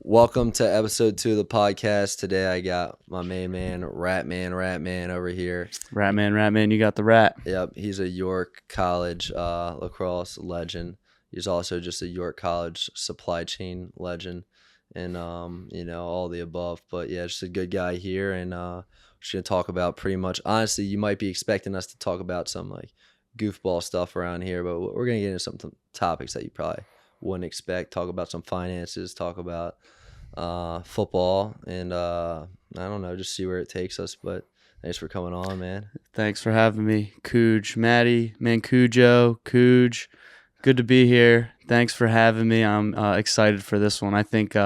Welcome to episode 2 of the podcast. Today I got my main man, Ratman over here. Ratman, you got the rat. Yep, he's a York College lacrosse legend. He's also just a York College supply chain legend and, all the above. But yeah, just a good guy here. And we're just going to talk about pretty much, honestly, you might be expecting us to talk about some like goofball stuff around here, but we're going to get into some topics that you probably wouldn't expect. Talk about some finances, talk about football, and I don't know, just see where it takes us. But thanks for coming on, man. Thanks for having me, Cujo, Maddie, man, Cujo. Good to be here. Thanks for having me. I'm excited for this one. I think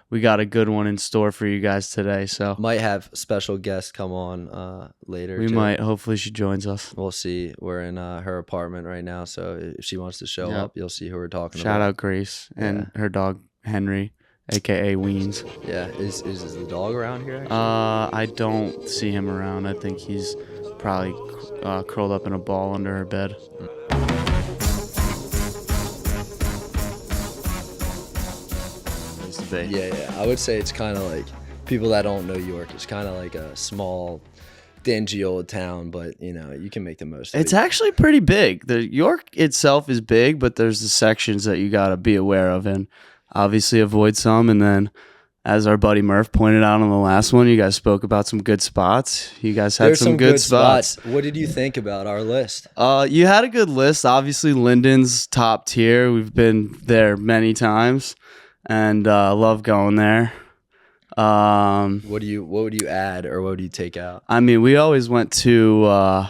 we got a good one in store for you guys today. So Might have special guests come on later. We too. might. Hopefully she joins us. We'll see. We're in her apartment right now, so if she wants to show up, you'll see who we're talking about. Shout out Grace and her dog Henry, aka Weens. Yeah, is the dog around here? Actually? I don't see him around. I think he's probably curled up in a ball under her bed. Yeah. I would say it's kind of like, people that don't know York, it's kind of like a small, dingy old town, but you can make the most of it. It's actually pretty big. The York itself is big, but there's the sections that you got to be aware of and obviously avoid some. And then, as our buddy Murph pointed out on the last one, you guys spoke about some good spots. You guys had some good spots. What did you think about our list? You had a good list. Obviously, Linden's top tier. We've been there many times, and love going there. What would you add, or what would you take out? I mean, we always went to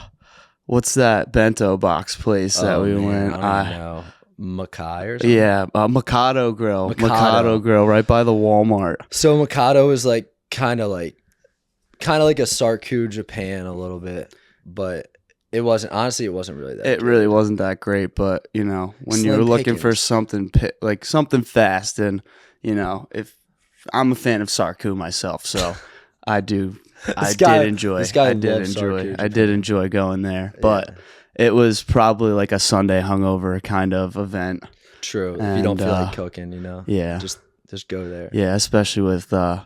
what's that bento box place that we went? I don't know. Mackay or something? Yeah, Mikado Grill. Mikado Grill, right by the Walmart. So Mikado is like kind of like a Sarku Japan a little bit, but it wasn't really that. It really wasn't that great, but when you're looking for something like something fast, and if I'm a fan of Sarku myself, so I did enjoy going there, but it was probably like a Sunday hungover kind of event. True. If you don't feel like cooking, yeah, just go there. Yeah, especially with our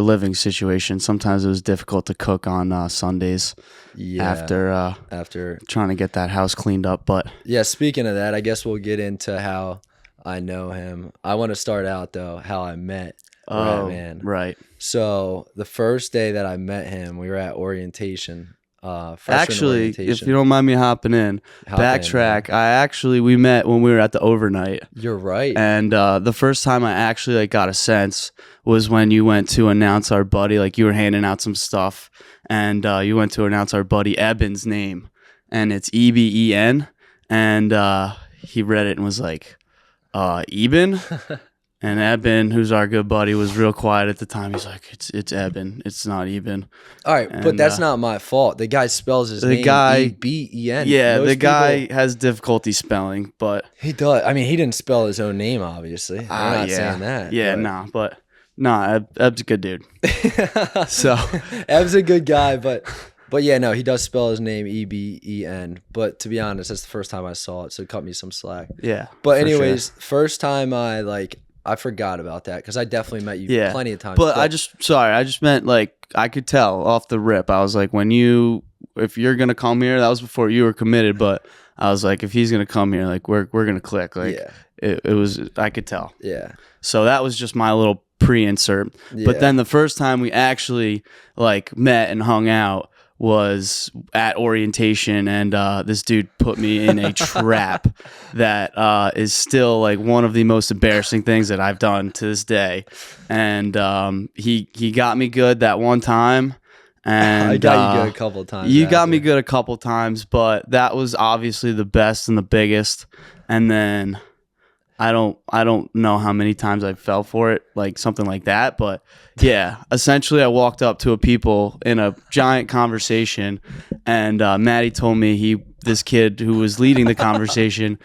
living situation. Sometimes it was difficult to cook on Sundays. Yeah. After trying to get that house cleaned up, but yeah. Speaking of that, I guess we'll get into how I know him. I want to start out though how I met Ratman. Right. So the first day that I met him, we were at orientation. Actually, if you don't mind me hopping in, backtrack. We met when we were at the overnight. You're right. And the first time I actually got a sense was when you went to announce our buddy. Like, you were handing out some stuff, and you went to announce our buddy Eben's name, and it's Eben, and he read it and was like, Eben. And Eben, who's our good buddy, was real quiet at the time. He's like, it's Eben. It's not Eben. All right, but that's not my fault. The guy spells his name E-B-E-N. Yeah, the guy has difficulty spelling, but... He does. I mean, he didn't spell his own name, obviously. I'm not saying that. Yeah, but... Eb's a good dude. So Eb's a good guy, but yeah, no, he does spell his name E-B-E-N. But to be honest, that's the first time I saw it, so cut me some slack. Yeah. But anyways, first time I forgot about that because I definitely met you plenty of times. But I just meant, like, I could tell off the rip. I was like, if you're gonna come here, that was before you were committed. But I was like, if he's gonna come here, like, we're gonna click. Like, it was, I could tell. Yeah. So that was just my little pre-insert. Yeah. But then the first time we actually like met and hung out was at orientation, and this dude put me in a trap that is still like one of the most embarrassing things that I've done to this day. And he got me good that one time, and I got you good a couple of times. You got me good a couple of times, but that was obviously the best and the biggest. And then I don't know how many times I fell for it, like something like that. But yeah, essentially I walked up to people in a giant conversation, and Maddie told me this kid who was leading the conversation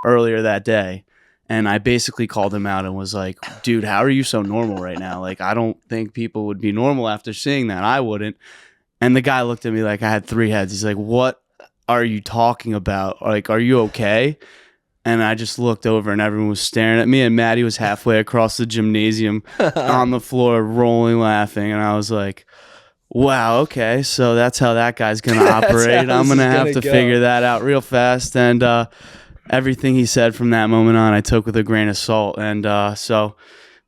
earlier that day. And I basically called him out and was like, dude, how are you so normal right now? Like, I don't think people would be normal after seeing that. I wouldn't. And the guy looked at me like I had three heads. He's like, what are you talking about? Like, are you okay? and I just looked over and everyone was staring at me, and Maddie was halfway across the gymnasium on the floor rolling laughing, and I was like, wow, okay, so that's how that guy's gonna That's how operate. I'm this gonna is have gonna to go. figure that out real fast. And everything he said from that moment on, I took with a grain of salt. And so,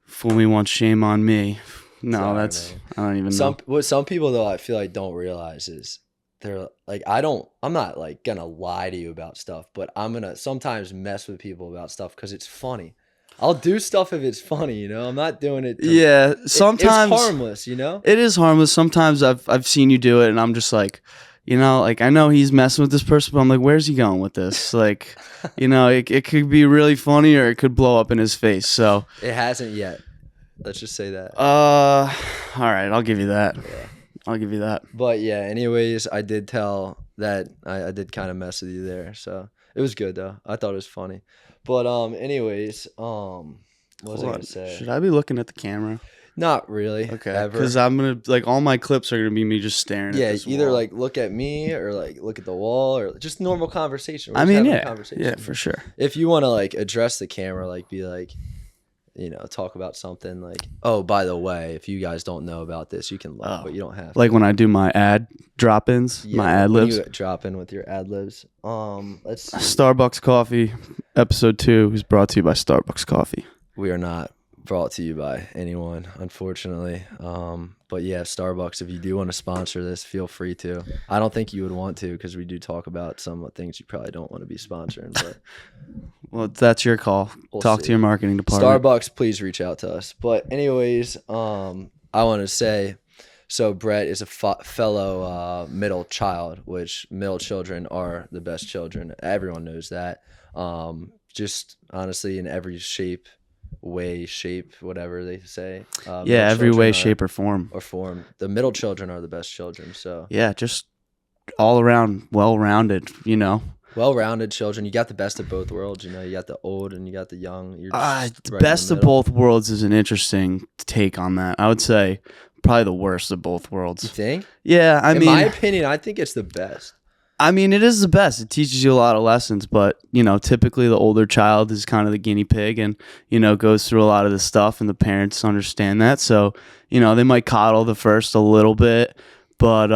fool me once, shame on me. No, Sorry, that's man. I don't even know. What some people though I feel like don't realize is they're like I'm not like gonna lie to you about stuff, but I'm gonna sometimes mess with people about stuff because it's funny. I'll do stuff if it's funny, you know. I'm not doing it to. Yeah, It's sometimes harmless, you know. it is harmless. Sometimes I've seen you do it, and I'm just like, like I know he's messing with this person, but I'm like, where's he going with this? Like, it could be really funny, or it could blow up in his face. So, It hasn't yet. Let's just say that. all right, I'll give you that. Yeah. I'll give you that. But yeah, anyways, I did tell that I did kind of mess with you there. So it was good though. I thought it was funny. But anyways, what was I Hold on. gonna say? Should I be looking at the camera? Not really. Okay, Ever. because I'm gonna like all my clips are gonna be me just staring at Yeah, this either wall. like look at me or like look at the wall or just normal conversation. We're I just mean, having a yeah, conversation. yeah, for sure. If you want to like address the camera, like be like, talk about something like, oh, by the way, if you guys don't know about this, you can look, Oh. but you don't have to. Like when I do my ad drop-ins, my ad when libs. you drop in with your ad libs. Let's see. Starbucks Coffee, episode 2 is brought to you by Starbucks Coffee. We are not brought to you by anyone, unfortunately. But yeah, Starbucks, if you do want to sponsor this, feel free to. I don't think you would want to because we do talk about some things you probably don't want to be sponsoring. But Well, that's your call. We'll Talk see. to your marketing department. Starbucks, please reach out to us. But anyways, I want to say, so Brett is a fellow middle child, which middle children are the best children. Everyone knows that. Just honestly, in every shape, whatever they say. Yeah, Middle every children way, are- shape, or form. or form. The middle children are the best children. So Yeah, just all around well-rounded, well-rounded children. You got the best of both worlds. You got the old and you got the young. You're just The right in best the of middle. both worlds is an interesting take on that. I would say probably the worst of both You worlds. think? Yeah, In my opinion, I think it's the best. it is the best. It teaches you a lot of lessons, but typically the older child is kind of the guinea pig and goes through a lot of the stuff, and the parents understand that. So, they might coddle the first a little bit, but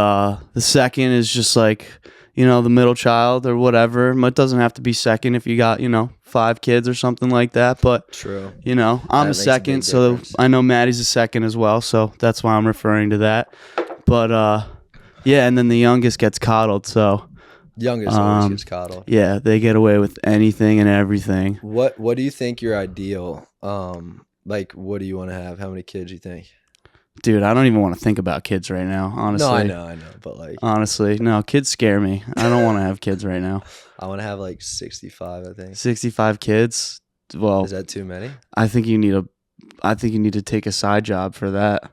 the second is just like, the middle child or whatever. It doesn't have to be second if you got, 5 kids or something like that, but True. I'm That a makes a second, big so difference. I know Maddie's a second as well, so that's why I'm referring to that. But yeah, and then the youngest gets coddled, so Youngest always gets coddled. yeah, they get away with anything and everything. What do you think your ideal? Like, what do you want to have? How many kids you think? Dude, I don't even want to think about kids right now, honestly. No, I know, but like, Honestly, no, kids scare me. I don't want to have kids right now. I want to have like 65. I think. 65 kids? Well, Is that too many? I think you need to take a side job for that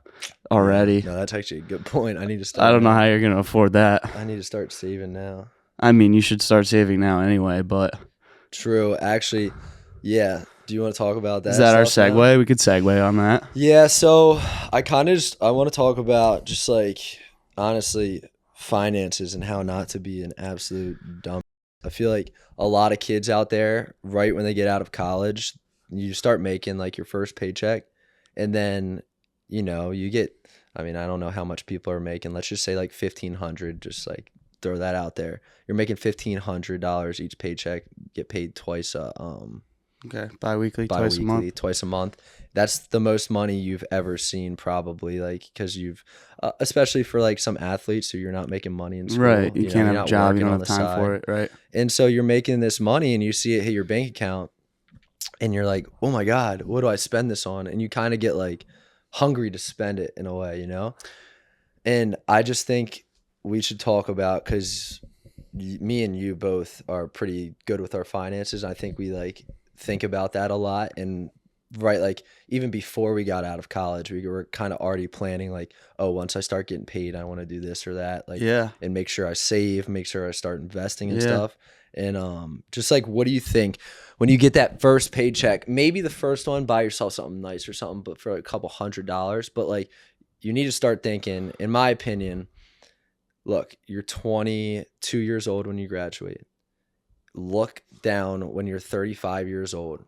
already. No, that's actually a good point. I need to start. I don't know how you're going to afford that. I need to start saving now. I mean, you should start saving now anyway, but True. Actually, yeah. Do you want to talk about that? is that our stuff now? segue? We could segue on that. Yeah, so I want to talk about just like honestly finances and how not to be an absolute dumb. I feel like a lot of kids out there, right when they get out of college, you start making like your first paycheck, and then you get. I mean, I don't know how much people are making. Let's just say like 1,500. Just like throw that out there. You're making $1,500 each paycheck. Get paid twice. Okay, bi-weekly, Bi-weekly, twice a month. That's the most money you've ever seen, probably, like, because you've, especially for like some athletes who you're not making money in school. Right, you know, can't you're have a not job, you working don't on have the time side. for it, right? And so you're making this money and you see it hit your bank account and you're like, oh my God, what do I spend this on? And you kind of get like hungry to spend it in a way, And I just think we should talk about, because me and you both are pretty good with our finances. I think we like think about that a lot, and right, like even before we got out of college, we were kind of already planning like, oh, once I start getting paid, I want to do this or that, like, Yeah. and make sure I save, make sure I start investing and Yeah. stuff. And just like, what do you think when you get that first paycheck? Maybe the first one, buy yourself something nice or something, but for a couple $100. But like, you need to start thinking, in my opinion, look, you're 22 years old when you graduate. look down when you're 35 years old.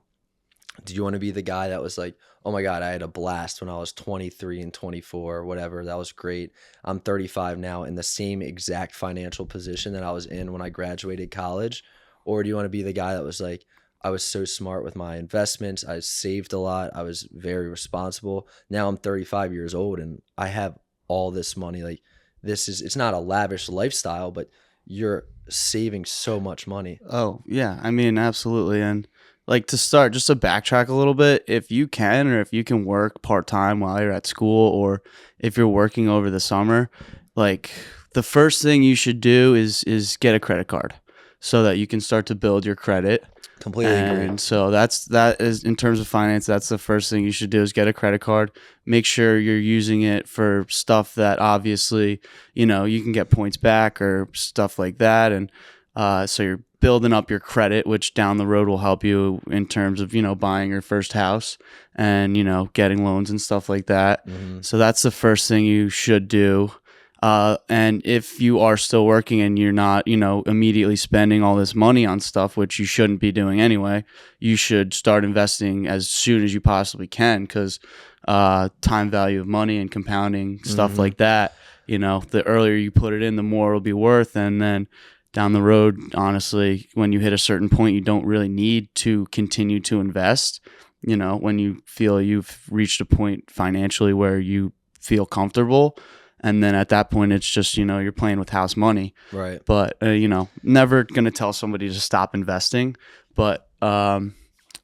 Do you want to be the guy that was like, oh my God, I had a blast when I was 23 and 24 or whatever. That was great. I'm 35 now in the same exact financial position that I was in when I graduated college? Or do you want to be the guy that was like, I was so smart with my investments. I saved a lot. I was very responsible. Now I'm 35 years old and I have all this money. Like, it's not a lavish lifestyle, but you're saving so much money. Oh, yeah. I mean, absolutely. And like to start, just to backtrack a little bit, if you can or if you can work part-time while you're at school or if you're working over the summer, like the first thing you should do is get a credit card so that you can start to build your credit. Completely agree. And so that is in terms of finance, that's the first thing you should do is get a credit card. Make sure you're using it for stuff that obviously, you can get points back or stuff like that. And so you're building up your credit, which down the road will help you in terms of, buying your first house and, getting loans and stuff like that. Mm-hmm. So that's the first thing you should do. And if you are still working and you're not, immediately spending all this money on stuff, which you shouldn't be doing anyway, you should start investing as soon as you possibly can because time value of money and compounding, stuff Mm-hmm. like that, the earlier you put it in, the more it'll be worth. And then down the road, honestly, when you hit a certain point, you don't really need to continue to invest. When you feel you've reached a point financially where you feel comfortable. And then at that point, it's just, you're playing with house money. Right. But, never going to tell somebody to stop investing. But, and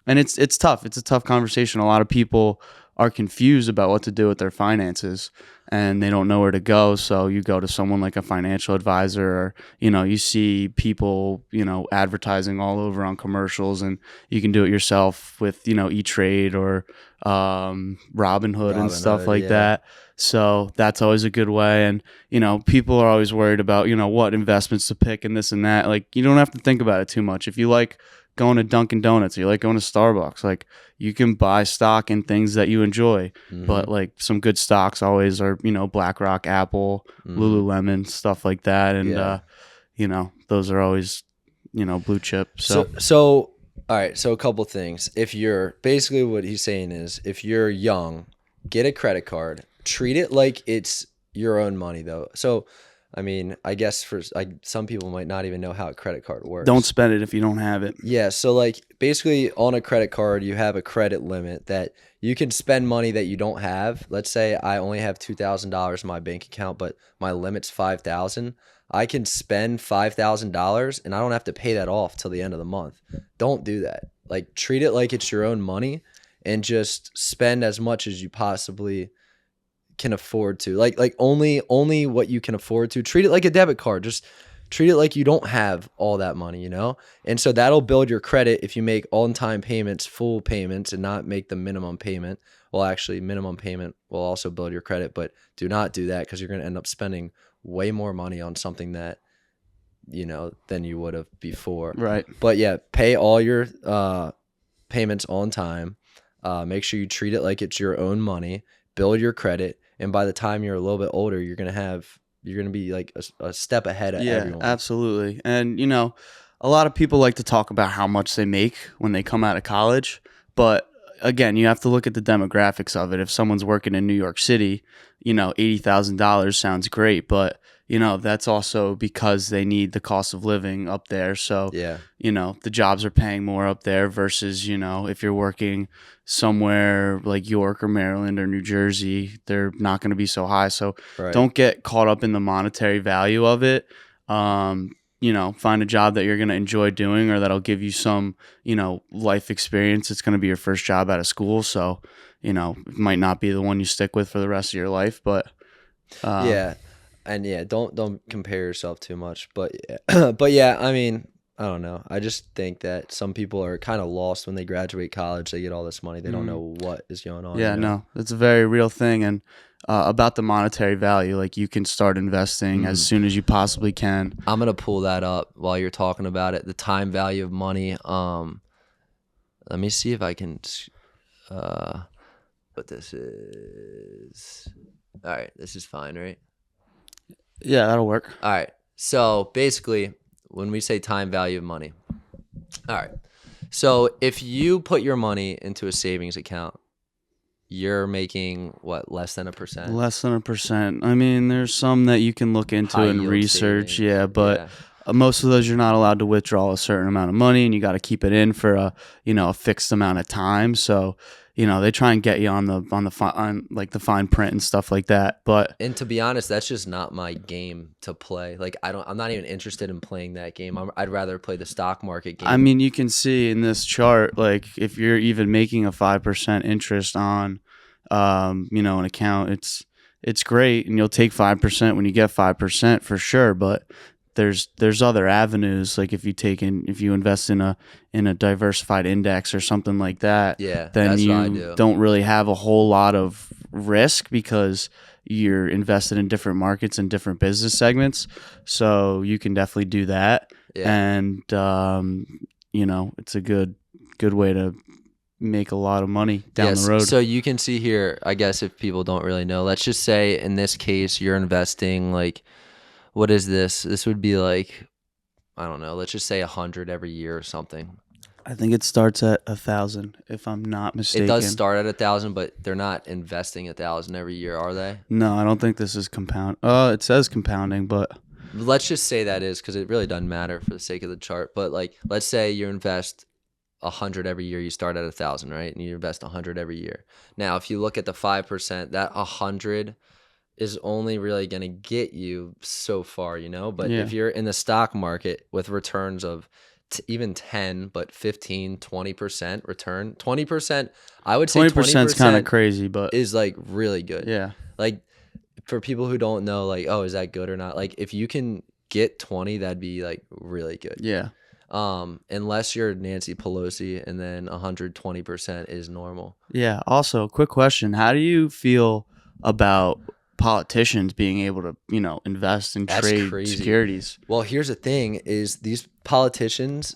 it's tough. It's a tough conversation. A lot of people are confused about what to do with their finances and they don't know where to go. So you go to someone like a financial advisor or, you see people, advertising all over on commercials and you can do it yourself with, E-Trade or Robinhood and stuff like that. So that's always a good way. And, people are always worried about, what investments to pick and this and that. Like, you don't have to think about it too much. If you like going to Dunkin' Donuts, or you like going to Starbucks, like you can buy stock in things that you enjoy. Mm-hmm. But like some good stocks always are, BlackRock, Apple, Mm-hmm. Lululemon, stuff like that. And, Yeah. Those are always, blue chip. So all right. So a couple things. If you're basically what he's saying is if you're young, get a credit card, treat it like it's your own money though. So, I mean, I guess for some people might not even know how a credit card works. Don't spend it if you don't have it. Yeah. So like basically on a credit card, you have a credit limit that you can spend money that you don't have. Let's say I only have $2,000 in my bank account, but my limit's $5,000. I can spend $5,000 and I don't have to pay that off till the end of the month. Don't do that. Like treat it like it's your own money and just spend as much as you possibly can afford to. Like only what you can afford to. Treat it like a debit card. Just treat it like you don't have all that money, And so that'll build your credit if you make on-time payments, full payments, and not make the minimum payment. Well, actually, minimum payment will also build your credit, but do not do that because you're going to end up spending way more money on something that, than you would have before. Right. But yeah, pay all your payments on time. Make sure you treat it like it's your own money. Build your credit. And by the time you're a little bit older, you're going to be like a step ahead of everyone. Yeah, absolutely. And, a lot of people like to talk about how much they make when they come out of college. But again, you have to look at the demographics of it. If someone's working in New York City, $80,000 sounds great. But, that's also because they need the cost of living up there. So, Yeah. The jobs are paying more up there versus, if you're working somewhere like York or Maryland or New Jersey, they're not going to be so high. So Right. don't get caught up in the monetary value of it. Find a job that you're going to enjoy doing or that'll give you some, life experience. It's going to be your first job out of school. So, it might not be the one you stick with for the rest of your life, but yeah. And yeah, don't compare yourself too much. But yeah. But yeah, I mean, I don't know. I just think that some people are kind of lost when they graduate college. They get all this money. They don't know what is going on. Yeah, no, it's a very real thing. And about the monetary value, like you can start investing as soon as you possibly can. I'm going to pull that up while you're talking about it. The time value of money. Let me see if I can, what this is. All right. This is fine, right? Yeah, that'll work. All right. So basically, when we say time value of money, All right. So if you put your money into a savings account, you're making what, less than 1%? Less than 1%. I mean, there's some that you can look into High and yield research, savings. yeah, but Yeah. most of those you're not allowed to withdraw a certain amount of money, and you got to keep it in for a fixed amount of time. So, they try and get you on like the fine print and stuff like that. But And to be honest, that's just not my game to play. Like I'm not even interested in playing that game. I'd rather play the stock market I game. mean, you can see in this chart, like if you're even making a 5% interest on, an account, it's great, and you'll take 5% when you get 5% for sure. But there's other avenues, like if you invest in a diversified index or something like that, Yeah, then that's what I you do. don't really have a whole lot of risk because you're invested in different markets and different business segments. So you can definitely do that, Yeah. and it's a good way to make a lot of money down the Yes. road. So you can see here, I guess if people don't really know, let's just say in this case you're investing like, what is this? This would be like, I don't know, let's just say 100 every year or something. I think it starts at 1,000, if I'm not It does mistaken. start at 1,000, but they're not investing 1,000 every year, are they? No, I don't think this is compound. It says compounding, but Let's just say that is, because it really doesn't matter for the sake of the chart. But like, let's say you invest 100 every year. You start at 1,000, right? And you invest 100 every year. Now, if you look at the 5%, that 100 is only really going to get you so far, But yeah, if you're in the stock market with returns of even 10, but 15, 20% return, 20%, I would say 20% is kind of 20% crazy, but is like really good. yeah, Like, for people who don't know, like, oh, is that good or not? Like, if you can get 20, that'd be like really good. yeah. Unless you're Nancy Pelosi, and then 120% is normal. Yeah. Also, quick question: how do you feel about politicians being able to, invest and That's trade crazy. securities? Well, here's the thing: is these politicians,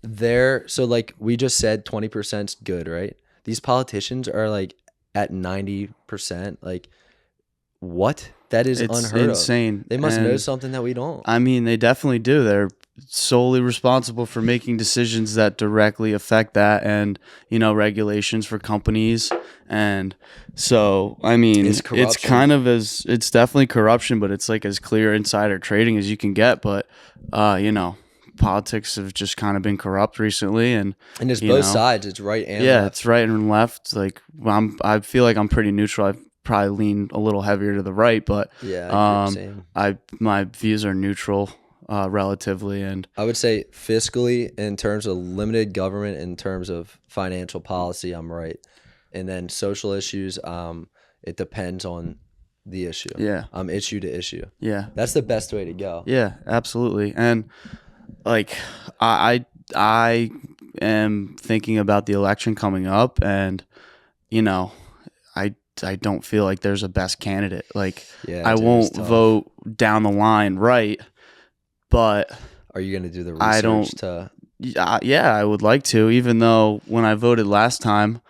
so like we just said, 20% is good, right? These politicians are like at 90%. Like, what? That is It's unheard of. insane, They must know and something that we don't. I mean, they definitely do. They're solely responsible for making decisions that directly affect that, and regulations for companies. And so, I mean, It's it's corruption. kind of it's definitely corruption, but it's like as clear insider trading as you can get. But politics have just kind of been corrupt recently, and And it's you both know, sides. It's right and yeah, it's left. right and left. Like I feel like I'm pretty neutral. I probably lean a little heavier to the right, but Yeah, I agree. Same. my views are neutral, relatively, and I would say fiscally, in terms of limited government, in terms of financial policy, I'm right. And then social issues, it depends on the issue. yeah, Issue to issue. yeah, That's the best way to go. yeah, absolutely. And like I am thinking about the election coming up, and you know, I don't feel like there's a best candidate. Like Yeah, I dude, it's won't tough. vote down the line right, but Are you gonna do the I research don't. to? Yeah, I would like to. Even though when I voted last time,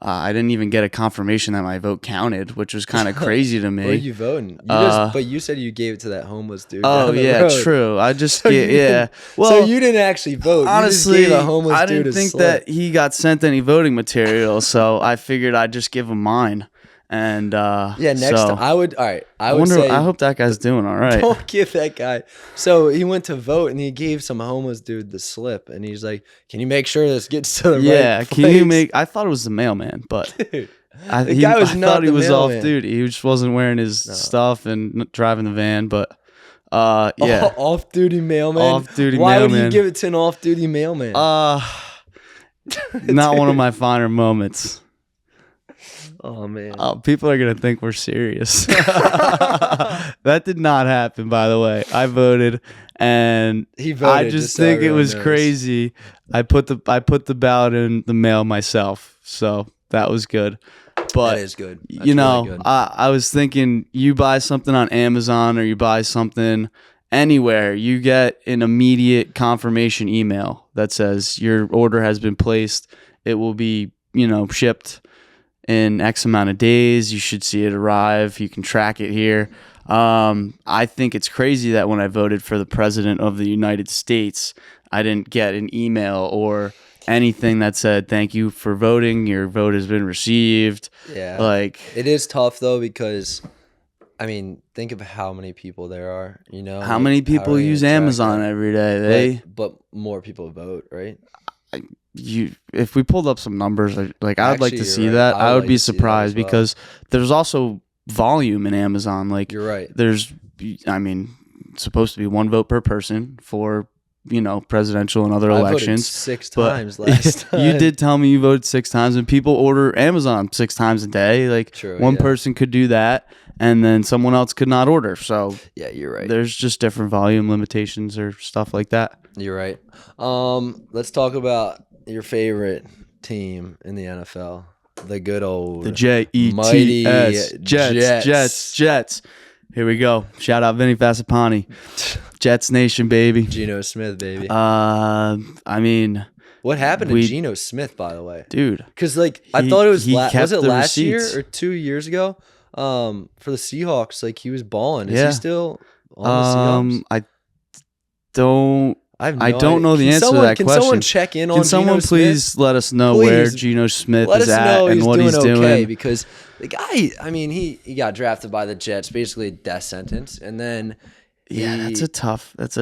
I didn't even get a confirmation that my vote counted, which was kind of crazy to What are me. you voting? Uh, But you said you gave it to that homeless dude oh down the yeah, road. true. I just So get you yeah. didn't. So Well, you didn't actually vote. You just gave a honestly, homeless I dude didn't a think slip. that he got sent any voting material, so I figured I'd just give him mine. And Yeah, next time so I would. All right, I I would wonder. I say hope that guy's doing all right. don't give that guy. So he went to vote and he gave some homeless dude the slip, and he's like, "Can you make sure this gets to the right Yeah, can you place?" make? I thought it was the mailman, but Dude, the guy was I thought not he the was off mailman. duty. He just wasn't wearing his No, stuff and driving the van. But yeah, off-duty mailman. off duty Why would he mailman. give it to an off-duty mailman? Uh not one of Dude. my finer moments. Oh man. People are gonna think we're serious. That did not happen, by the way. I voted, and He I voted, just just so think it everyone was knows. crazy. I put the ballot in the mail myself, so that was good. That But is good. That's really good. I was thinking, you buy something on Amazon or you buy something anywhere, you get an immediate confirmation email that says your order has been placed. It will be, shipped in X amount of days. You should see it arrive. You can track it here. I think it's crazy that when I voted for the president of the United States, I didn't get an email or anything that said, "Thank you for voting. Your vote has been received." Yeah. Like, it is tough though, because I mean, think of how many people there are, how like, many how people are you use gonna track Amazon that? every day? But more people vote, right? If we pulled up some numbers, like, I would like Actually, to you're see right. that. I I would would like be to see that as surprised well. because there's also volume in Amazon. Like, You're right. there's, I mean, it's supposed to be 1 vote per person for, presidential and other I voted elections. 6 But times last time. you did tell me you voted 6 times, and people order Amazon 6 times a day. Like, True, one yeah. person could do that, and then someone else could not order. So Yeah, you're right. there's just different volume limitations or stuff like that. You're right. Let's talk about your favorite team in the NFL. The good old The mighty Jets, Jets. Here we go. Shout out Vinny Fasapani. Jets Nation, baby. Geno Smith, baby. I mean, What happened to Geno Smith, by the way? dude, Because I thought it was kept was it the last receipts. year or 2 years ago? For the Seahawks, like, he was balling. Is Yeah. he still on the Seahawks? I don't know the answer to that can question. Someone check in on Can someone Geno please Smith? let us know where Please. Geno Smith Let is us at know and what he's doing okay, doing? because the guy, I mean, he got drafted by the Jets, basically a death sentence, and then That's a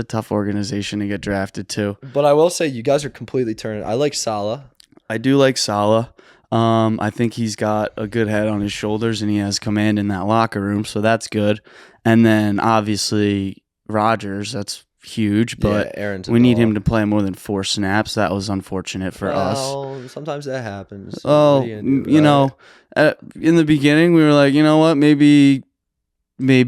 tough organization to get drafted to. But I will say, you guys are completely turning. I like Saleh. I do like Saleh. I think he's got a good head on his shoulders, and he has command in that locker room, so that's good. And then obviously Rodgers, that's huge, but Aaron's a we need dog. him to play more than 4 snaps. That was unfortunate for us. Well, sometimes that happens. Oh, What are you gonna do about it? in the beginning we were like, you know what, maybe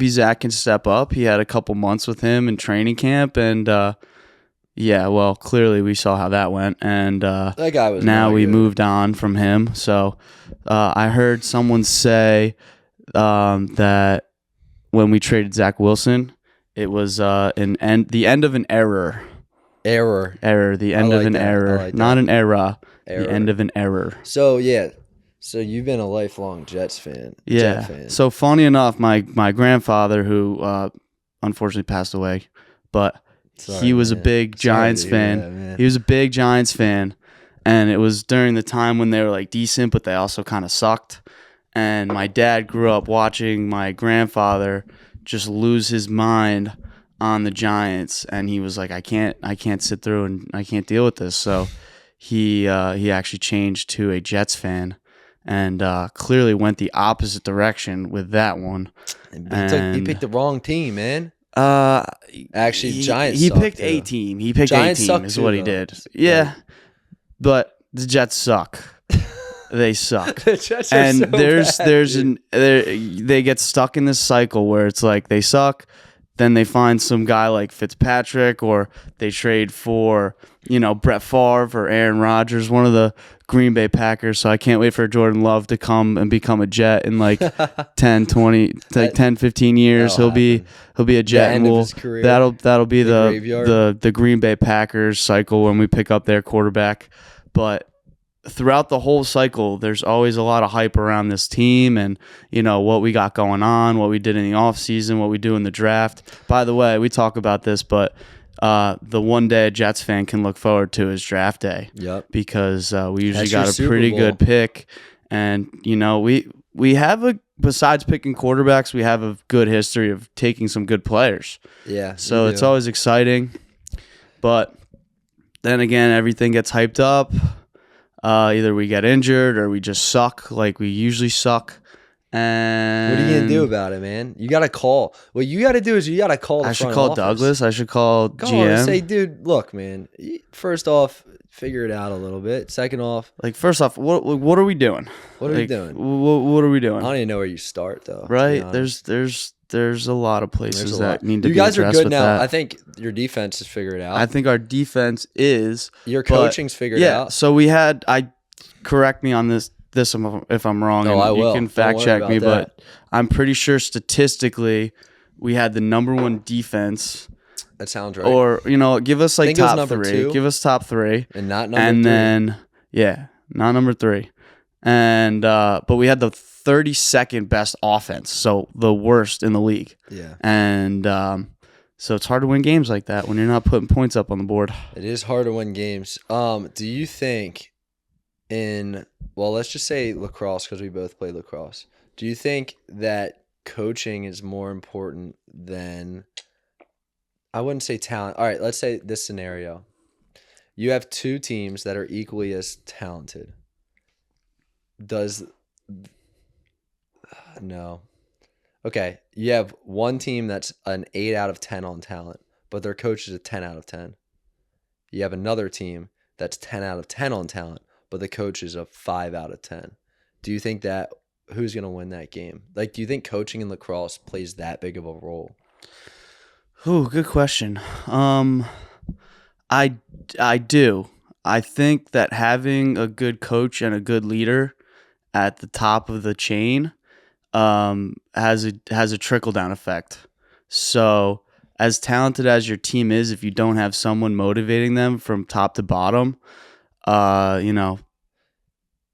Zach can step up. He had a couple months with him in training camp, and well, clearly we saw how that went, and That guy was now not we good. moved on from him. So I heard someone say that when we traded Zach Wilson, it was the end of an error. Error. The end I of like an that. I error, like not that. an era. Error. The end of an error. So you've been a lifelong Jets fan. Yeah. Jet fan. So funny enough, my grandfather, who unfortunately passed away, but Sorry, he was a man. big Sorry Giants to hear fan. that, man. He was a big Giants fan, and it was during the time when they were like decent, but they also kind of sucked. And my dad grew up watching my grandfather just lose his mind on the Giants, and he was like, I can't sit through and I can't deal with this. So he actually changed to a Jets fan, and clearly went the opposite direction with that one. He picked the wrong team, man. Actually, Giants. He suck, picked too. a team. He picked Giants a suck team is too, what he though. did. Yeah, but the Jets suck. They suck. The Jets are And so they get stuck in this cycle where it's like they suck, then they find some guy like Fitzpatrick, or they trade for Brett Favre or Aaron Rodgers, one of the Green Bay Packers. So I can't wait for Jordan Love to come and become a Jet in like 10, 20, like 10, 15 years. That'll He'll be a Jet, end and of his career. that'll be The graveyard. the Green Bay Packers cycle when we pick up their quarterback. But throughout the whole cycle, there's always a lot of hype around this team and, what we got going on, what we did in the offseason, what we do in the draft. By the way, we talk about this, but the one day a Jets fan can look forward to is draft day. Yep. Because we usually That's your got a Super pretty Bowl. good pick. And, we have besides picking quarterbacks, we have a good history of taking some good players. Yeah. So you it's do. always exciting. But then again, everything gets hyped up. Either we get injured or we just suck like we usually suck. And What are you gonna do about it, man? You gotta call. What you gotta do is you gotta call. The I should front call office. Douglas. I should call Call GM. and say, dude, look, man. First off, figure it out a little bit. Second off, Like, first off, what are we doing? what are we Like, doing? What are we I doing? don't even know where you start, though. to be Right? honest. There's a lot of places There's a that lot. need to You be guys are addressed good with now. that. I think your defense has figured it out. I think our defense is Your but- coaching's figured yeah. out. So correct me on this if I'm wrong. No, and I will. You can Don't fact worry check about me, that. but I'm pretty sure statistically we had the number 1 defense. That sounds right. Or give us like think it was top number 3. 2. Give us top 3, and not number and 3. then not number 3, and but we had the 32nd best offense, so the worst in the league. Yeah. And so it's hard to win games like that when you're not putting points up on the board. It is hard to win games. Do you think let's just say lacrosse, because we both play lacrosse. Do you think that coaching is more important than, I wouldn't say talent. All right, let's say this scenario. You have two teams that are equally as talented. Does No. Okay, you have one team that's an 8 out of 10 on talent, but their coach is a 10 out of 10. You have another team that's 10 out of 10 on talent, but the coach is a 5 out of 10. Do you think that who's going to win that game? Like, do you think coaching in lacrosse plays that big of a role? Oh, good question. I do. I think that having a good coach and a good leader at the top of the chain has a trickle down effect. So as talented as your team is, if you don't have someone motivating them from top to bottom,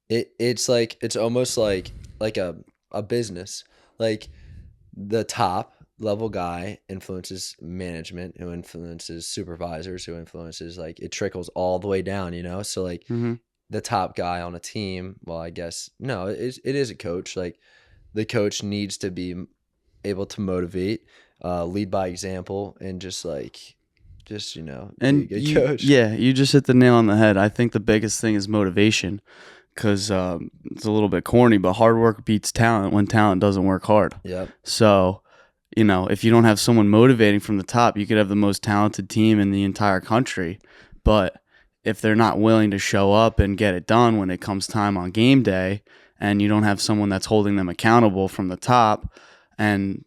it's almost like a business. Like, the top level guy influences management, who influences supervisors, who influences, like, it trickles all the way down, So, like, the top guy on a team, well, I guess no, it is a coach. Like, the coach needs to be able to motivate, lead by example, and just be a good coach. Yeah, you just hit the nail on the head. I think the biggest thing is motivation, because it's a little bit corny, but hard work beats talent when talent doesn't work hard. Yep. So, if you don't have someone motivating from the top, you could have the most talented team in the entire country, but if they're not willing to show up and get it done when it comes time on game day, and you don't have someone that's holding them accountable from the top, and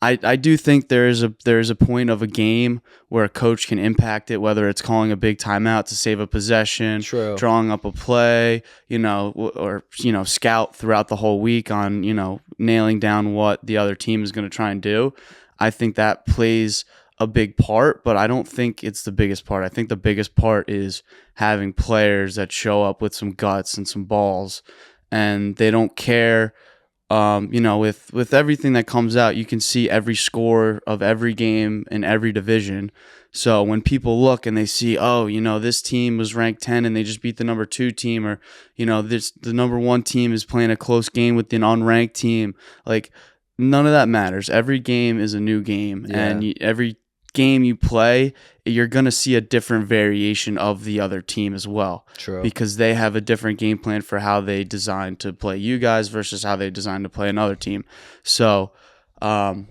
I do think there is a point of a game where a coach can impact it, whether it's calling a big timeout to save a possession, True. drawing up a play, or scout throughout the whole week on nailing down what the other team is going to try and do. I think that plays a big part, but I don't think it's the biggest part. I think the biggest part is having players that show up with some guts and some balls, and they don't care. With everything that comes out, you can see every score of every game in every division. So when people look and they see, this team was ranked 10 and they just beat the number 2 team, or the number 1 team is playing a close game with an unranked team, like, none of that matters. Every game is a new game, and every game you play, you're going to see a different variation of the other team as well. True. Because they have a different game plan for how they design to play you guys versus how they design to play another team. So I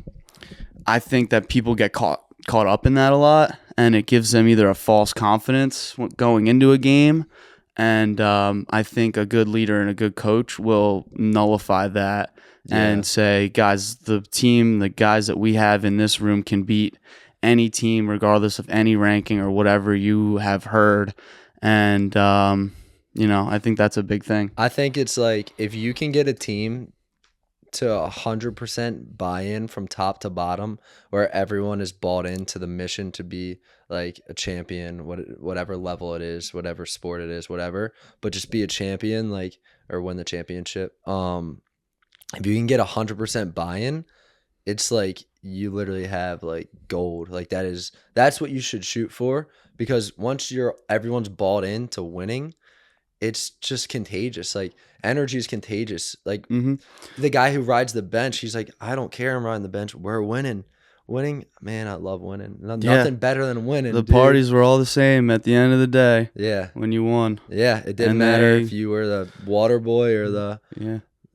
think that people get caught up in that a lot, and it gives them either a false confidence going into a game, and I think a good leader and a good coach will nullify that and say, guys, the guys that we have in this room can beat any team, regardless of any ranking or whatever you have heard. And, I think that's a big thing. I think it's like, if you can get a team to 100% buy-in from top to bottom, where everyone is bought into the mission to be like a champion, whatever level it is, whatever sport it is, whatever, but just be a champion, like, or win the championship. If you can get 100% buy-in, it's like you literally have like gold. Like, that's what you should shoot for, because once everyone's bought into winning, it's just contagious. Like, energy is contagious. Like, the guy who rides the bench, he's like, I don't care, I'm riding the bench. We're winning. Man, I love winning. Nothing better than winning. The parties were all the same at the end of the day. Yeah. When you won. Yeah, it didn't matter if you were the water boy or the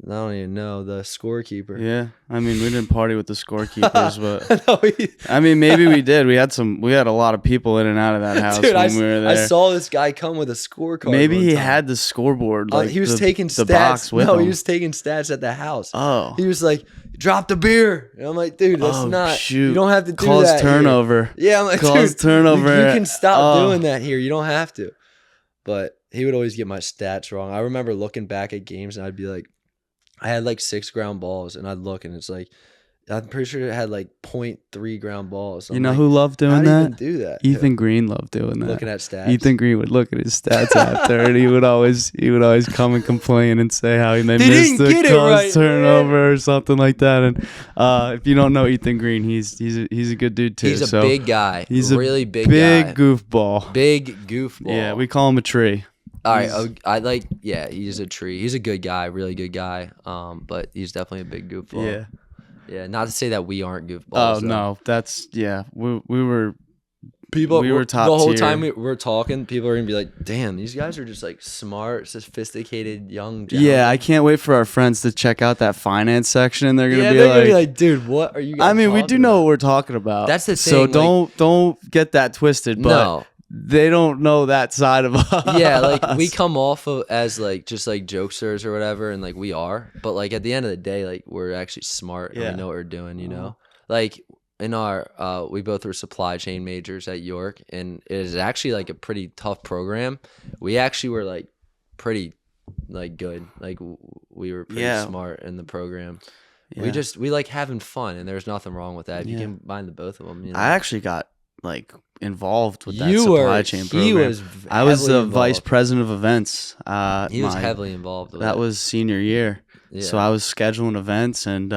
I don't even know, the scorekeeper. Yeah, I mean, we didn't party with the scorekeepers, but I mean, maybe we did. We had a lot of people in and out of that house. Dude, when we were there. I saw this guy come with a scorecard. Maybe he had the scoreboard. Like, he was taking stats. Box with him. He was taking stats at the house. Oh, he was like, drop the beer. And I'm like, dude, that's not. Shoot. You don't have to do Cause that. turnover. Here. Yeah, I'm like, cause dude, turnover. You can stop doing that here. You don't have to. But he would always get my stats wrong. I remember looking back at games and I'd be like, I had like 6 ground balls, and I'd look, and it's like, I'm pretty sure it had like .3 ground balls. You I'm know like, who loved how doing do you that? even do that? Ethan Green loved doing that. Looking at stats. Ethan Green would look at his stats after, and he would always come and complain and say how they They missed didn't the get it cause right, turnover or something like that. And if you don't know Ethan Green, he's a good dude too. He's a So big guy. he's a Really big big guy. goofball. Big goofball. Yeah, we call him a tree. All right. He's- I like, yeah, he's a tree. He's a good guy, really good guy. But he's definitely a big goofball. Yeah. Yeah. Not to say that we aren't Oh goofballs. though. no, that's yeah. We were People, we were top the whole tier. time we're talking, people are gonna be like, "Damn, these guys are just like smart, sophisticated young gentlemen." Yeah, I can't wait for our friends to check out that finance section. They're gonna Yeah, be they're like, gonna be like, "Dude, what are you guys?" I mean, we do talking know about?" what we're talking about. That's the So thing, like- don't get that twisted. But No, they don't know that side of us. yeah, like we come off of as like just like jokesters or whatever, and like we are, but like at the end of the day, like we're actually smart and Yeah. we know what we're doing. You know, like in our we both were supply chain majors at York, and it is actually like a pretty tough program. We actually were like pretty like good, like we were pretty Yeah. smart in the program. Yeah. We like having fun, and there's nothing wrong with that. If you Yeah. combine the both of them, you know. I actually got like involved with that You supply were- chain he program. was I was heavily the vice involved. president of events. He was heavily involved with That it. was senior year. Yeah. So I was scheduling events, and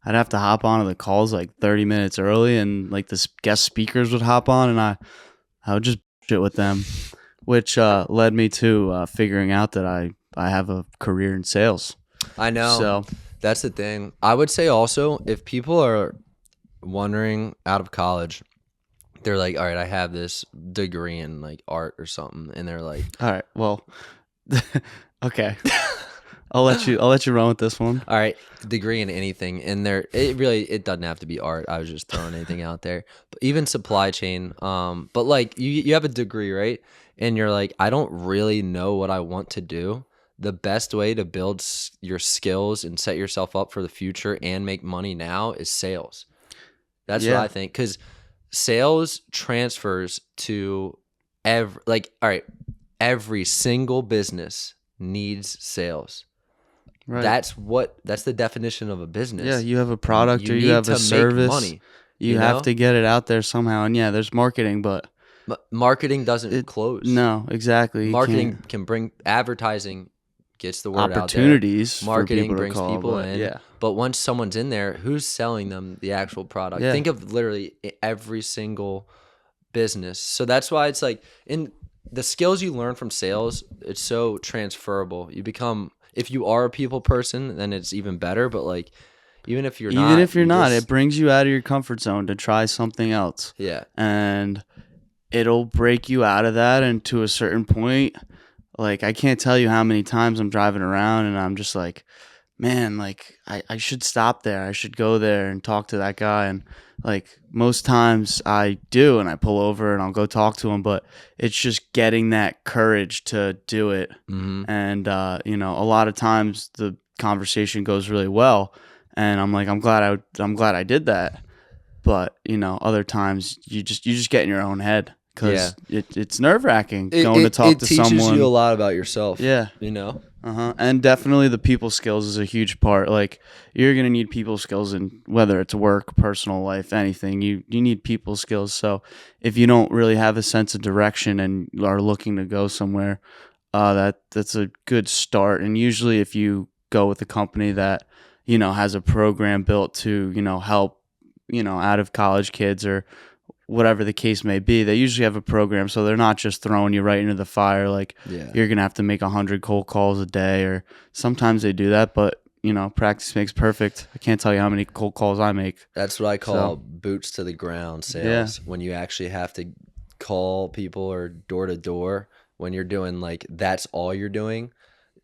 I'd have to hop onto the calls like 30 minutes early, and like the guest speakers would hop on, and I would just shit with them, which led me to figuring out that I have a career in sales. I know. So That's the thing. I would say also, if people are wondering out of college, they're like, all right, I have this degree in like art or something, and they're like, all right, well, okay, I'll let you run with this one. all right, degree in anything, and it doesn't have to be art. I was just throwing anything out there, but even supply chain. But like you have a degree, right? And you're like, I don't really know what I want to do. The best way to build your skills and set yourself up for the future and make money now is sales. That's what Yeah. I think, because sales transfers to every single business needs sales. Right. That's the definition of a business. Yeah, you have a product or you need have to a service. make money. You you have know? to get it out there somehow, and yeah, there's marketing, but Marketing doesn't close. no, exactly. You Marketing can't- can bring advertising, gets the word opportunities. out there. Marketing for people brings to call, people but in. Yeah, But once someone's in there, who's selling them the actual product? Yeah. Think of literally every single business. So that's why it's like in the skills you learn from sales, it's so transferable. You become, if you are a people person, then it's even better. But like, even if you're not, even if you're you not, just- it brings you out of your comfort zone to try something else, yeah, and it'll break you out of that. And to a certain point, like I can't tell you how many times I'm driving around and I'm just like, man, like I should stop there. I should go there and talk to that guy. And like most times I do, and I pull over and I'll go talk to him, but it's just getting that courage to do it. hmm And a lot of times the conversation goes really well, and I'm like, I'm glad I did that. But other times you just get in your own head because it's nerve wracking going to talk to someone. It teaches you a lot about yourself. Yeah. you know. And definitely the people skills is a huge part. Like you're gonna need people skills in whether it's work, personal life, anything. You need people skills. So if you don't really have a sense of direction and are looking to go somewhere, that's a good start. And usually if you go with a company that has a program built to help out of college kids or whatever the case may be, they usually have a program, so they're not just throwing you right into the fire like Yeah. you're gonna have to make 100 cold calls a day, or sometimes they do that, but practice makes perfect. I can't tell you how many cold calls I make. That's what I call So- boots to the ground sales. Yeah. When you actually have to call people or door to door, when you're doing like that's all you're doing,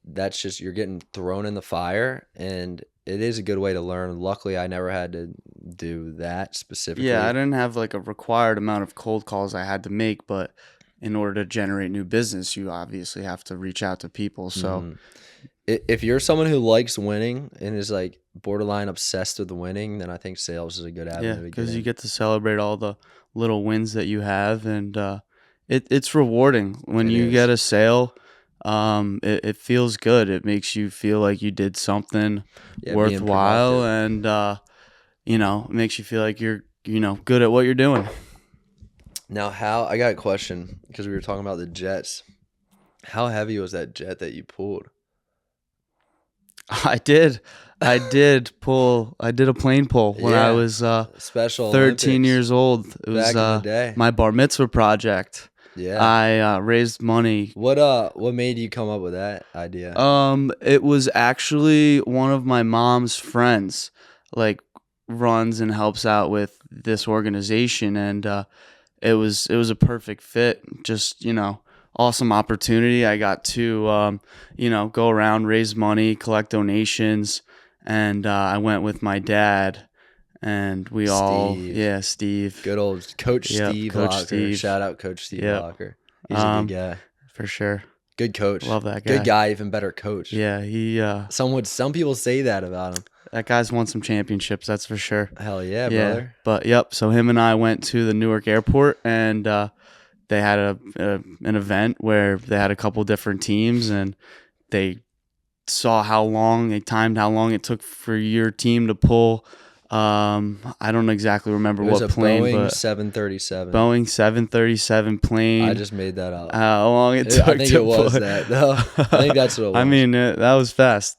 that's just you're getting thrown in the fire, and it is a good way to learn. Luckily, I never had to do that specifically. Yeah, I didn't have like a required amount of cold calls I had to make, but in order to generate new business, you obviously have to reach out to people. So Mhm. If you're someone who likes winning and is like borderline obsessed with winning, then I think sales is a good avenue yeah, to get because you in. get to celebrate all the little wins that you have, and it's rewarding when It you is. get a sale. It feels good. It makes you feel like you did something Yeah, being worthwhile, productive. and it makes you feel like you're, good at what you're doing. Now, I got a question because we were talking about the jets. How heavy was that jet that you pulled? I did a plane pull when I was Special 13 Olympics. years old. It was Back in the day. my bar mitzvah project. Yeah. I raised money. What made you come up with that idea? It was actually one of my mom's friends, like runs and helps out with this organization, and it was a perfect fit. Just awesome opportunity. I got to go around, raise money, collect donations, and I went with my dad. And we Steve. Good old Coach Steve Coach Locker. Steve. Shout out Coach Steve Locker. He's a good guy. For sure. Good coach. Love that guy. Good guy, even better coach. Yeah, he some people say that about him. That guy's won some championships, that's for sure. Hell yeah, brother. But so him and I went to the Newark airport, and they had an event where they had a couple different teams, and they timed how long it took for your team to pull. I don't exactly remember what plane, Boeing but 737. Boeing 737 plane. I just made that up. How long it took? I think it was that. No, I think that's what it was. I mean, that was fast.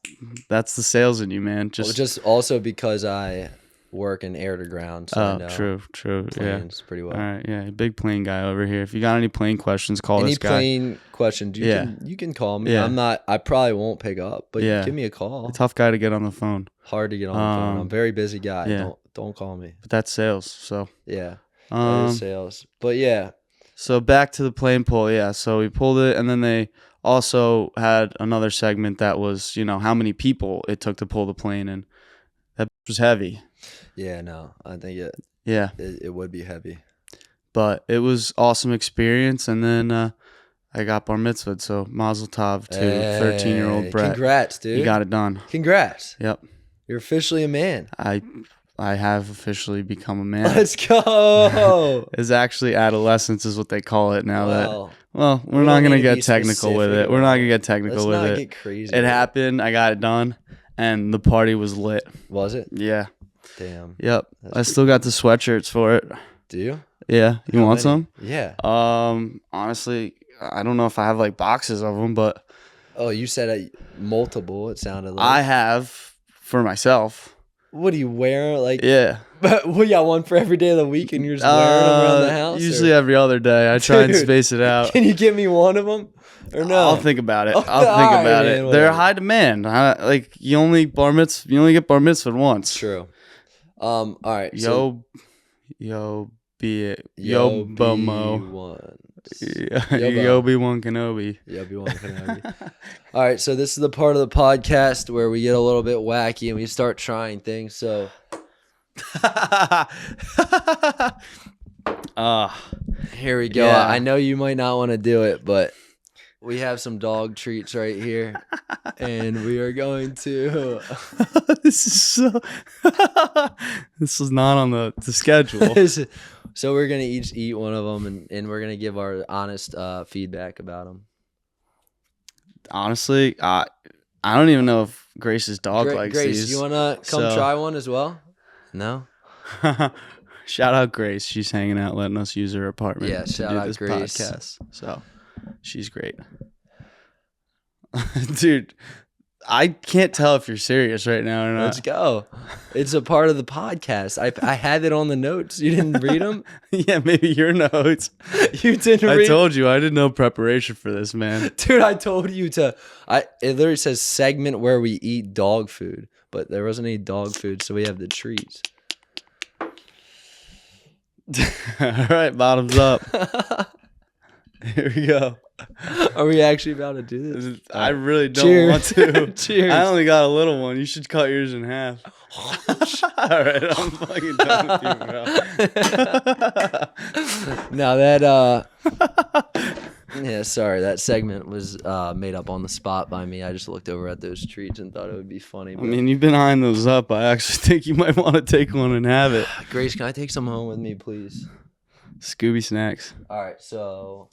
That's the sales in you, man. Just also because I work in air to ground. So I know true. planes pretty well. All right, yeah, big plane guy over here. If you got any plane questions, call any this guy. Plane questions, you can call me. Yeah. I probably won't pick up, but give me a call. A tough guy to get on the phone. Hard to get on the phone. I'm a very busy guy. Yeah. Don't call me. But that's sales, so. Yeah. That is sales. But yeah. So back to the plane pull, yeah. So we pulled it, and then they also had another segment that was, how many people it took to pull the plane, and that was heavy. Yeah, no, I think it would be heavy. But it was awesome experience, and then I got bar mitzvahed, so mazel tov to 13-year-old Brett. Congrats, dude. You got it done. Congrats. Yep. You're officially a man. I have officially become a man. Let's go. It's actually adolescence is what they call it now. Well, we're not going to get technical with it. We're not going to get technical with it. Let's not get crazy. It happened. I got it done, and the party was lit. Was it? Yeah. Damn. Yep. I still got the sweatshirts for it. Do you? Yeah. You want some? Yeah. Honestly, I don't know if I have like boxes of them, but. Oh, you said multiple. It sounded like. I have for myself. What do you wear? Like. Yeah. But you got one for every day of the week, and you're just wearing them around the house. Usually every other day. I try and space it out. Can you give me one of them? Or no? I'll think about it. I'll think about it. They're high demand. You only get bar mitzvah once. True. All right. Yo Bomo. Obi-Wan Kenobi. Obi-Wan Kenobi. All right, so this is the part of the podcast where we get a little bit wacky and we start trying things. So, here we go. Yeah. I know you might not want to do it, but we have some dog treats right here, and we are going to. This is not on the schedule. So we're gonna each eat one of them, and we're gonna give our honest feedback about them. Honestly, I don't even know if Grace's dog likes Grace, these. you wanna come try one as well? No. Shout out Grace. She's hanging out, letting us use her apartment. Yeah, shout out this Grace. Podcast. So she's great, dude. I can't tell if you're serious right now or not. Let's go. It's a part of the podcast. I had it on the notes. You didn't read them? Yeah, maybe your notes. You didn't read. I told you I did no preparation for this, man. Dude, I told you to. It literally says segment where we eat dog food, but there wasn't any dog food, so we have the treats. All right, bottoms up. Here we go. Are we actually about to do this? I really don't want to. Cheers. I only got a little one. You should cut yours in half. All right, I'm fucking done with you, bro. Now that yeah, sorry, that segment was made up on the spot by me. I just looked over at those treats and thought it would be funny. I mean, you've been eyeing those up. I actually think you might want to take one and have it. Grace, can I take some home with me, please? Scooby snacks. All right, so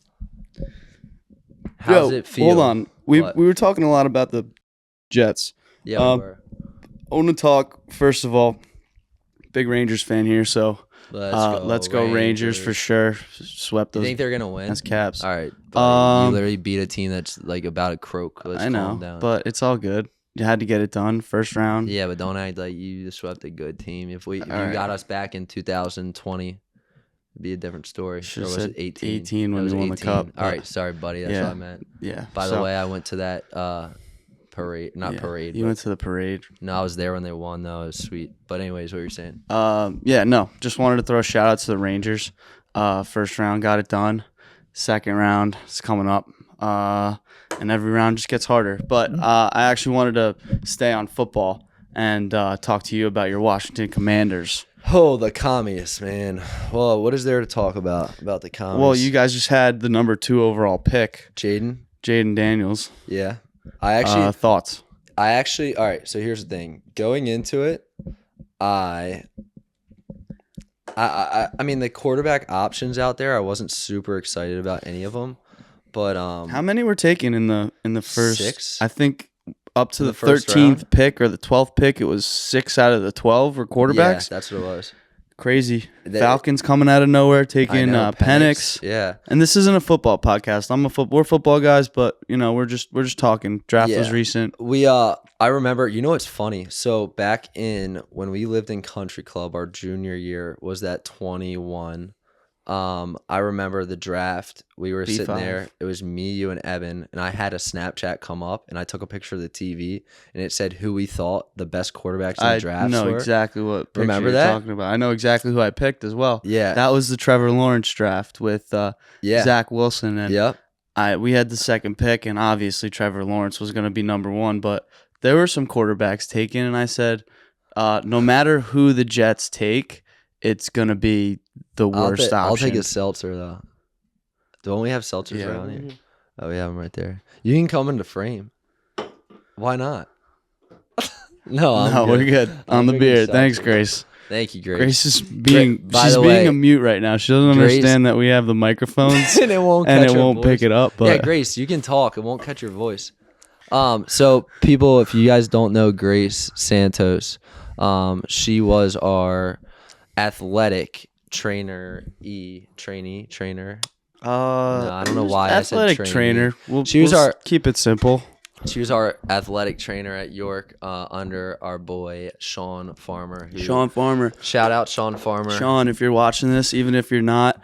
how's it feel? Hold on. We were talking a lot about the Jets. Yeah, we were. I want to talk, first of all, big Rangers fan here, so let's go Rangers for sure. Swept You those think they're gonna win? as Caps. All right, buddy. You literally beat a team that's like about to croak. Let's I know, calm down. but it's all good. You had to get it done first round. Yeah, but don't act like you just swept a good team. If you right. got us back in 2020, it'd be a different story. Should've Or was said it 18? 18 when we won the cup. All right, sorry, buddy. That's what I meant. Yeah. By the way, I went to that parade. Not parade. You went to the parade. No, I was there when they won, though. It was sweet. But anyways, what were you saying? Yeah, no. Just wanted to throw a shout out to the Rangers. First round got it done. Second round is coming up. And every round just gets harder. But I actually wanted to stay on football and talk to you about your Washington Commanders. Oh, the commies, man. Well, what is there to talk about the commies? Well, you guys just had the number 2 overall pick, Jaden Daniels. Yeah. Thoughts? All right, so here's the thing. Going into it, I mean, the quarterback options out there, I wasn't super excited about any of them. But how many were taken in the first 6? I think up to the first 13th round? pick or the 12th pick, it was 6 out of the 12 were quarterbacks. Yeah, that's what it was. Crazy. Falcons coming out of nowhere, taking Penix. Yeah. And this isn't a football podcast. We're football guys, but we're just talking. Draft was recent. I remember, what's funny? So back in when we lived in country club, our junior year was that 21. I remember the draft. We were sitting there. It was me, you, and Evan, and I had a Snapchat come up, and I took a picture of the TV, and it said who we thought the best quarterbacks in the draft were. I know exactly what picture Remember you're that? talking about. I know exactly who I picked as well. Yeah. That was the Trevor Lawrence draft with Zach Wilson. And yep. we had the second pick, and obviously Trevor Lawrence was going to be number 1, but there were some quarterbacks taken, and I said, no matter who the Jets take, it's going to be the worst option. I'll take a seltzer, though. Don't we have seltzers around here? Oh, we have them right there. You can come into frame. Why not? No, we're good. On the beer. Thanks, Grace. Thank you, Grace. Grace is being a mute right now. She doesn't understand that we have the microphones and it won't pick it up. But yeah, Grace, you can talk. It won't catch your voice. So people, if you guys don't know Grace Santos, she was our athletic trainer. No, I don't know why I said athletic trainer. We'll keep it simple. She was our athletic trainer at York under our boy Sean Farmer. Sean Farmer. Shout out Sean Farmer. Sean, if you're watching this, even if you're not,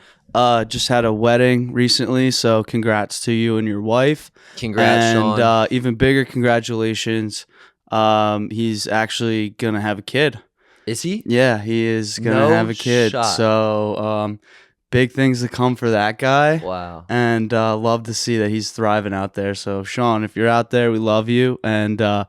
just had a wedding recently, so congrats to you and your wife. Congrats, Sean. And even bigger congratulations. He's actually going to have a kid. Is he? Yeah, he is going to have a kid. Shot. So big things to come for that guy. Wow. And love to see that he's thriving out there. So, Sean, if you're out there, we love you. And I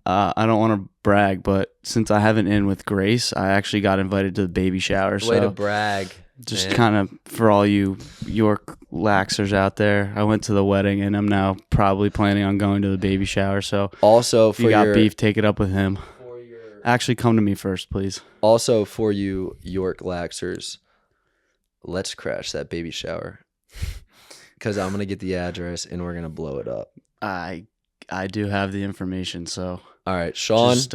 don't want to brag, but since I have an in with Grace, I actually got invited to the baby shower. Way to brag. Just kind of for all you York laxers out there, I went to the wedding, and I'm now probably planning on going to the baby shower. So, also, if you got beef, take it up with him. Actually, come to me first, please. Also, for you York laxers, let's crash that baby shower because I'm going to get the address and we're going to blow it up. I do have the information, so. All right, Sean, just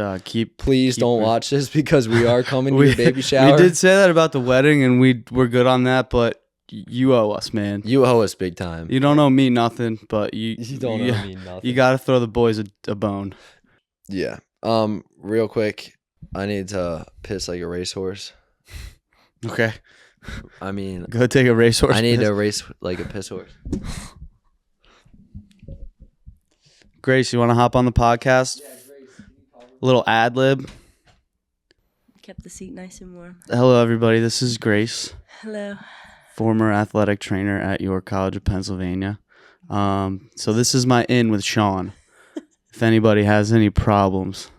please don't watch this because we are coming to your baby shower. We did say that about the wedding, and we're good on that, but you owe us, man. You owe us big time. You don't owe me nothing, but you don't owe me nothing. You got to throw the boys a bone. Yeah. Real quick, I need to piss like a racehorse. Okay. I mean, go take a racehorse. I need to race like a piss horse. Grace, you want to hop on the podcast? Yeah, Grace. A little ad lib. Kept the seat nice and warm. Hello, everybody. This is Grace. Hello. Former athletic trainer at York College of Pennsylvania. So this is my in with Sean. If anybody has any problems,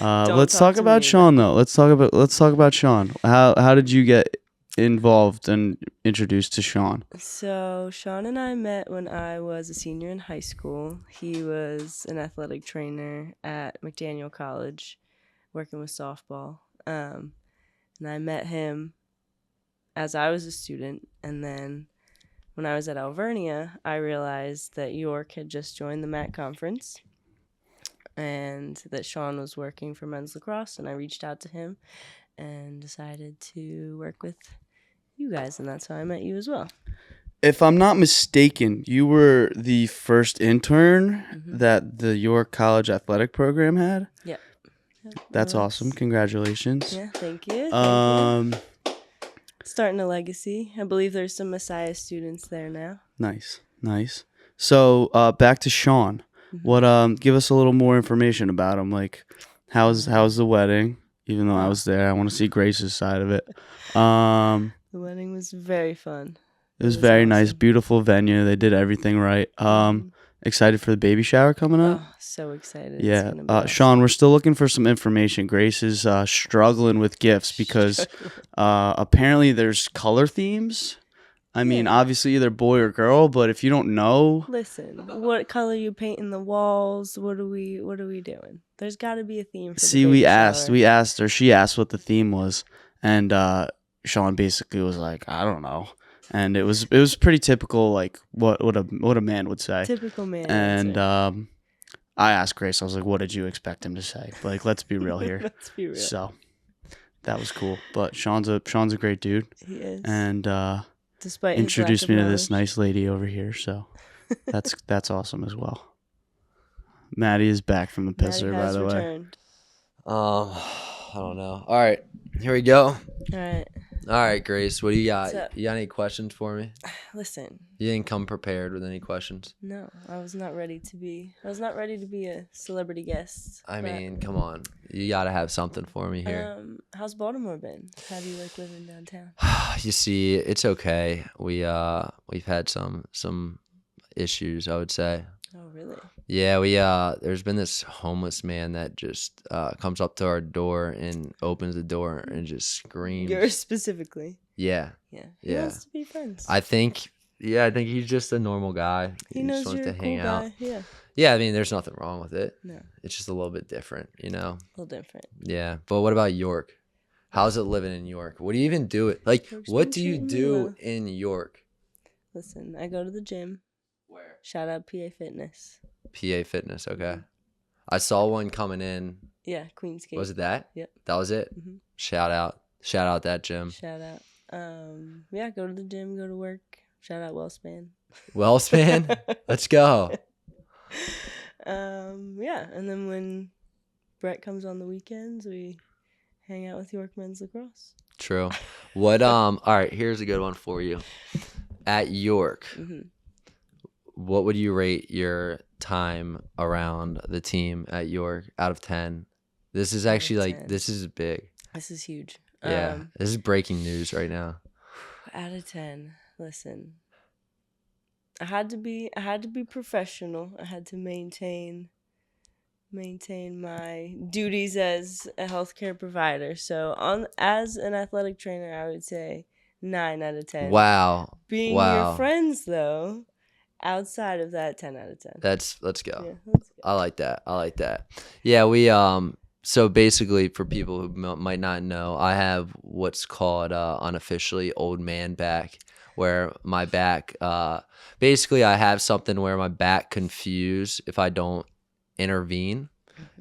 let's talk about Sean though. Let's talk about Sean. How did you get involved and introduced to Sean? So Sean and I met when I was a senior in high school. He was an athletic trainer at McDaniel College, working with softball. And I met him as I was a student, and then when I was at Alvernia, I realized that York had just joined the MAC conference and that Sean was working for men's lacrosse, and I reached out to him, and decided to work with you guys, and that's how I met you as well. If I'm not mistaken, you were the first intern Mm-hmm. that the York College athletic program had. Yeah. That's awesome. Congratulations. Yeah, thank you. Starting a legacy. I believe there's some Messiah students there now. Nice. So back to Sean. Mm-hmm. What? Give us a little more information about him. Like, how's the wedding? Even though I was there, I want to see Grace's side of it. The wedding was very fun. It was very awesome. nice, beautiful venue. They did everything right. Excited for the baby shower coming up. Oh, so excited. Yeah. It's gonna be awesome. Sean, we're still looking for some information. Grace is struggling with gifts because apparently there's color themes. I mean, obviously either boy or girl, but if you don't know, listen, what color you painting the walls? What are we doing? There's got to be a theme. For see, the baby we shower. asked her. She asked what the theme was, and Sean basically was like, I don't know. And it was pretty typical, like what a man would say. Typical man. And answer. I asked Grace, I was like, what did you expect him to say? Like, let's be real here. Let's be real. So that was cool. But Sean's a great dude. He is. And despite introduced his me lack to of this nice lady over here. So that's awesome as well. Maddie is back from the pisser, by the way. I don't know. All right, here we go. All right, Grace, what do you got? What's up? You got any questions for me? Listen. You didn't come prepared with any questions? No, I was not ready to be a celebrity guest. I mean, come on. You got to have something for me here. How's Baltimore been? How do you like living downtown? You see, it's okay. We've had some issues, I would say. Oh, really? Yeah, there's been this homeless man that just comes up to our door and opens the door and just screams. Yours specifically. Yeah. Yeah. He wants to be friends. I think he's just a normal guy. He knows just wants you're to a hang cool out. guy. Yeah. Yeah, I mean, there's nothing wrong with it. No. It's just a little bit different, you know? A little different. Yeah. But what about York? How's it living in York? What do you even do? Like, what do you do in York? Listen, I go to the gym. Where? Shout out PA Fitness. PA Fitness, okay. I saw one coming in. Yeah, Queen's Gate. Was it that? Yep. That was it? Mm-hmm. Shout out that gym. Shout out. Yeah, go to the gym, go to work. Shout out Wellspan. Wellspan? Let's go. Yeah, and then when Brett comes on the weekends, we hang out with York men's lacrosse. True. What all right, here's a good one for you. At York, what would you rate your time around the team at York out of 10? This is actually this is big. This is huge. Yeah. This is breaking news right now. Out of 10. Listen. I had to be professional. I had to maintain my duties as a healthcare provider. So as an athletic trainer, I would say 9 out of 10. Wow. Being your friends though, outside of that, 10 out of 10. Let's go. Yeah, let's go. I like that. Yeah, we so basically for people who might not know, I have what's called unofficially old man back, where my back basically I have something where my back can fuse if I don't intervene,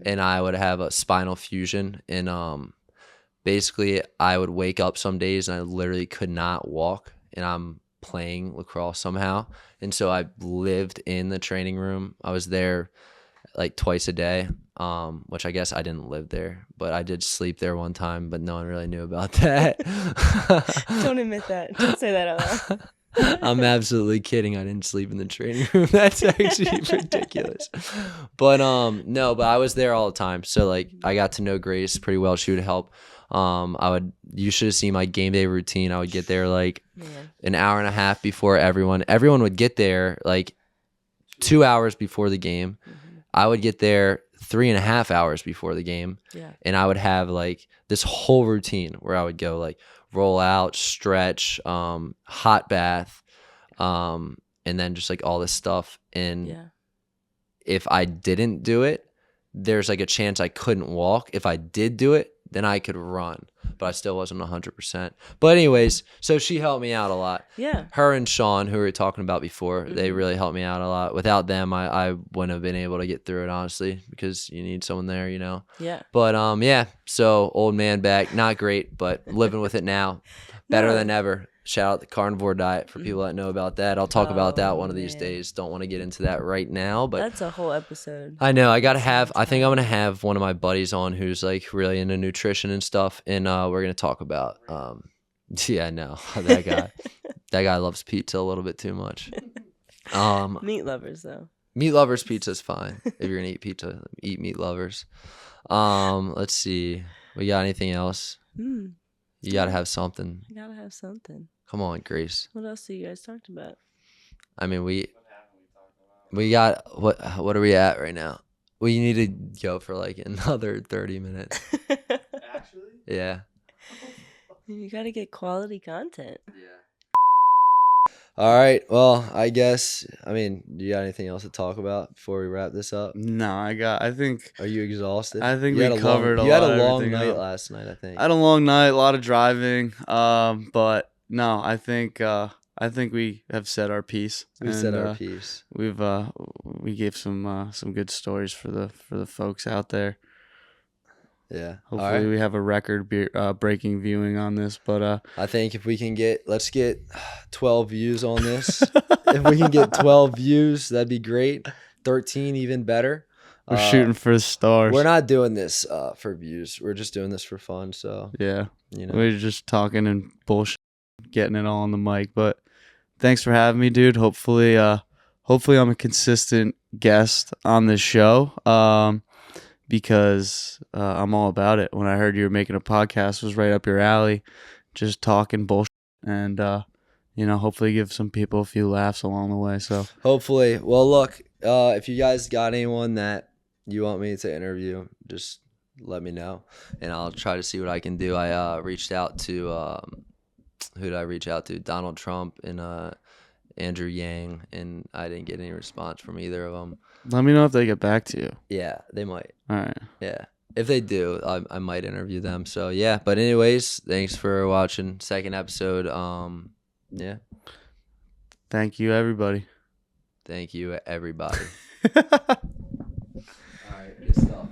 and I would have a spinal fusion, and basically I would wake up some days and I literally could not walk, and I'm playing lacrosse somehow. And so I lived in the training room. I was there like twice a day, which I guess I didn't live there, but I did sleep there one time, but no one really knew about that. Don't admit that. Don't say that out loud. I'm absolutely kidding. I didn't sleep in the training room. That's actually ridiculous. But no, but I was there all the time. So like I got to know Grace pretty well. She would help. You should have seen my game day routine. I would get there like an hour and a half before everyone. Everyone would get there like 2 hours before the game. I would get there 3.5 hours before the game. Yeah. And I would have like this whole routine where I would go like roll out, stretch, hot bath, and then just like all this stuff. And if I didn't do it, there's like a chance I couldn't walk. If I did do it, then I could run, but I still wasn't 100%. But anyways, so she helped me out a lot. Yeah. Her and Sean, who we were talking about before, they Mhm. really helped me out a lot. Without them, I wouldn't have been able to get through it, honestly, because you need someone there, you know. Yeah. But yeah, so old man back, not great, but living with it now, better No. than ever. Shout out the carnivore diet for people that know about that. I'll talk about that Oh, one of these man. days. Don't want to get into that right now, but That's a whole episode. I know I gotta That's have. I think I'm gonna entire- have one of my buddies on who's like really into nutrition and stuff, and we're gonna talk about. Yeah, no, that guy. That guy loves pizza a little bit too much. Meat lovers though. Meat lovers pizza's fine. If you're gonna eat pizza, eat meat lovers. Let's see. We got anything else? Hmm. You gotta have something. I gotta have something. Come on, Grace. What else have you guys talked about? I mean, we got what are we at right now? We need to go for like another 30 minutes. Actually? Yeah. You gotta get quality content. All right. Well, I guess. I mean, do you got anything else to talk about before we wrap this up? No, I think Are you exhausted? I think You we had a covered long, a You had lot a of long everything night up. last night, I think. I had a long night, a lot of driving. But no, I think we have said our piece. We said and, our piece. we gave some good stories for the folks out there. Yeah. All Hopefully right. we have a record breaking viewing on this, but I think if we can let's get 12 views on this. If we can get 12 views, that'd be great. 13, even better. we're shooting for the stars. We're not doing this for views. We're just doing this for fun. So, Yeah. you know. We're just talking and bullshit, getting it all on the mic. But thanks for having me, dude. Hopefully I'm a consistent guest on this show. Because I'm all about it. When I heard you were making a podcast, it was right up your alley. Just talking bullshit and hopefully give some people a few laughs along the way. So Hopefully. Well, look, if you guys got anyone that you want me to interview, just let me know, and I'll try to see what I can do. I reached out to who did I reach out to? Donald Trump and Andrew Yang, and I didn't get any response from either of them. let me know if they get back to you. Yeah, they might. All right. Yeah. If they do, I might interview them. So yeah. But anyways, thanks for watching. Second episode. Yeah. Thank you, everybody. Thank you, everybody. All right. Good stuff.